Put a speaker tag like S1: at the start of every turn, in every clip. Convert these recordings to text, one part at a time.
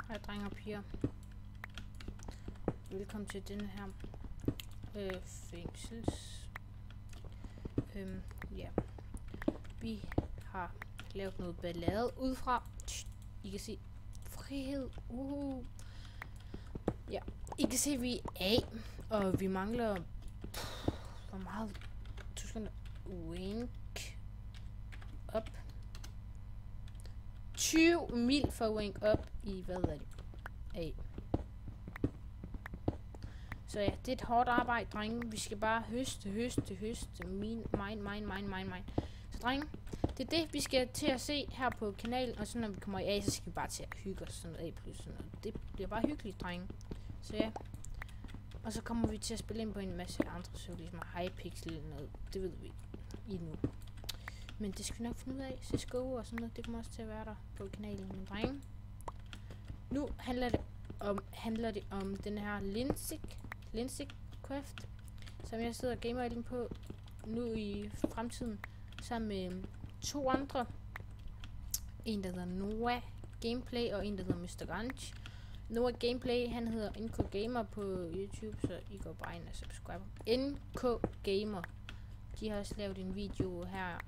S1: Hej drenge og piger. Velkommen til denne her fængsels. Ja. Vi har lavet noget ballade udefra. I kan se frihed. Ja. I kan se vi er af, og vi mangler hvor meget? 2 sekunder. Wink op. 20 mil for wink op i hvad er det? A. Så ja, det er et hårdt arbejde, drenge. Vi skal bare høste. Mine. Så drenge, det er det, vi skal til at se her på kanalen. Og så når vi kommer i A, så skal vi bare til at hygge os. Sådan noget A plus sådan noget. Det bliver bare hyggeligt, drenge. Så ja. Og så kommer vi til at spille ind på en masse andre så ligesom Hypixel eller noget. Det ved vi i nu. Men det skal vi nok finde ud af. CSGO og sådan noget. Det kommer også til at være der på kanalen. Men drenge. Nu handler det om den her Lindsig Craft, som jeg sidder og gamer ind på nu i fremtiden, sammen med 2 andre. En der hedder Noah Gameplay og en der hedder Mr. Gunch. Noah Gameplay, han hedder NK Gamer på YouTube, så I går bare ind og subscribe. NK Gamer. De har også lavet en video her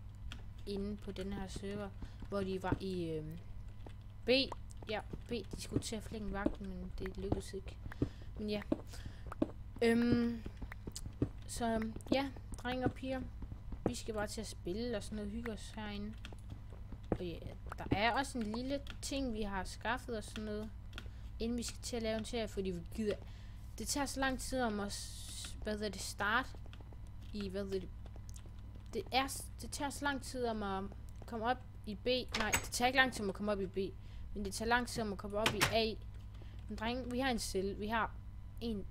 S1: inde på den her server, hvor de var i B. Ja, B, de skulle til at flænge vagten, men det lykkedes ikke. Men ja. Så ja, drenge og piger, vi skal bare til at spille og sådan noget, hygge os herinde. Og ja, der er også en lille ting, vi har skaffet og sådan noget, inden vi skal til at lave en serie, fordi vi gider. Det tager så lang tid om at, start i, det tager så lang tid om at komme op i B. Nej, det tager ikke lang tid om at komme op i B. Men det tager lang tid om at komme op i A. Men drenge, vi har en celle. Vi har en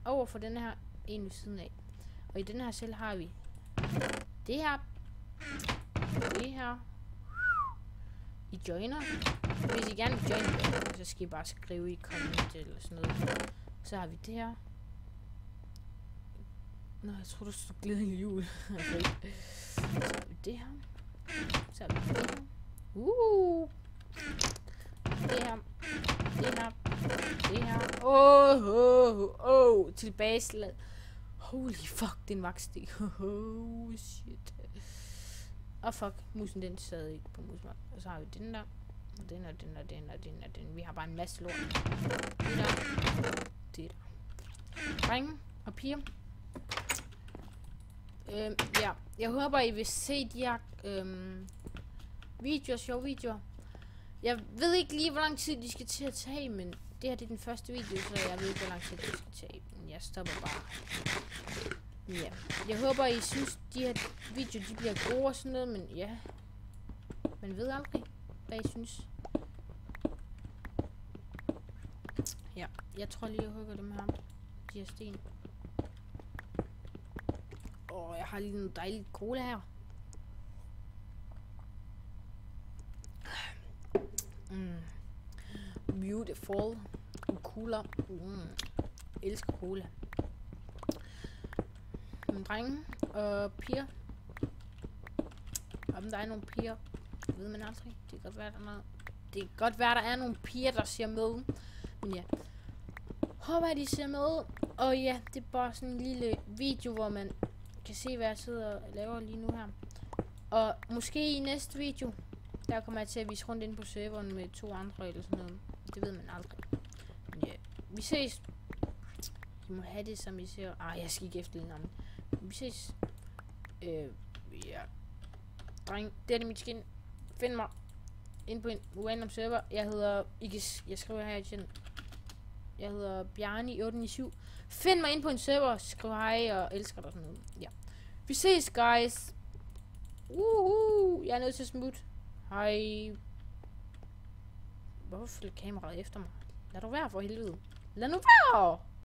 S1: over for den her, en ved siden af. Og i den her celle har vi det her. Det her. I joiner. Hvis I gerne vil joine, så skal I bare skrive i comment eller sådan noget. Så har vi det her. Nå, jeg tror du stod glædelig jul. Så har vi det her. Så har vi det her. Det her. Det her. Det her. Tilbageslag. Holy fuck, det er en vagtstik. Shit. Og fuck, musen den sad ikke på musen. Og så har vi den der. Og den og den og den og den og den. Vi har bare en masse lort. Det der. Det der. Drenge og piger. Ja, jeg håber I vil se de her sjove videoer. Jeg ved ikke lige hvor lang tid de skal til at tage, men det her det er den første video, så jeg ved ikke hvor lang tid de skal tage. Men jeg stopper bare. Ja, jeg håber I synes de her videoer de bliver gode og sådan noget, men ja, man ved aldrig hvad I synes. Ja, jeg tror lige jeg hugger dem her, de her sten. Jeg har lige noget dejligt cola her. Beautiful. Cola. Elsker cola. Men drenge og piger. Om der er nogle piger, ved man aldrig. Det kan godt være, der er nogle piger, der ser med. Men ja. Håber at de ser med. Og ja, det er bare sådan en lille video, hvor man kan se, hvad jeg sidder og laver lige nu her. Og måske i næste video, der kommer jeg til at vise rundt ind på serveren med 2 andre eller sådan noget. Det ved man aldrig. Men ja, vi ses. I må have det, som I ser. Jeg skal ikke efter lige navn. Vi ses. Ja. Dreng, det er det mit skin. Find mig ind på en random server. Jeg skriver her i chatten. Jeg hedder Bjarni897. Find mig ind på en server. Skriv hej og elsker dig sådan noget. Ja. Vi ses, guys. Jeg er nødt til at smutte. Hej. Hvorfor følger kameraet efter mig? Lad du være for helvede. Lad nu være.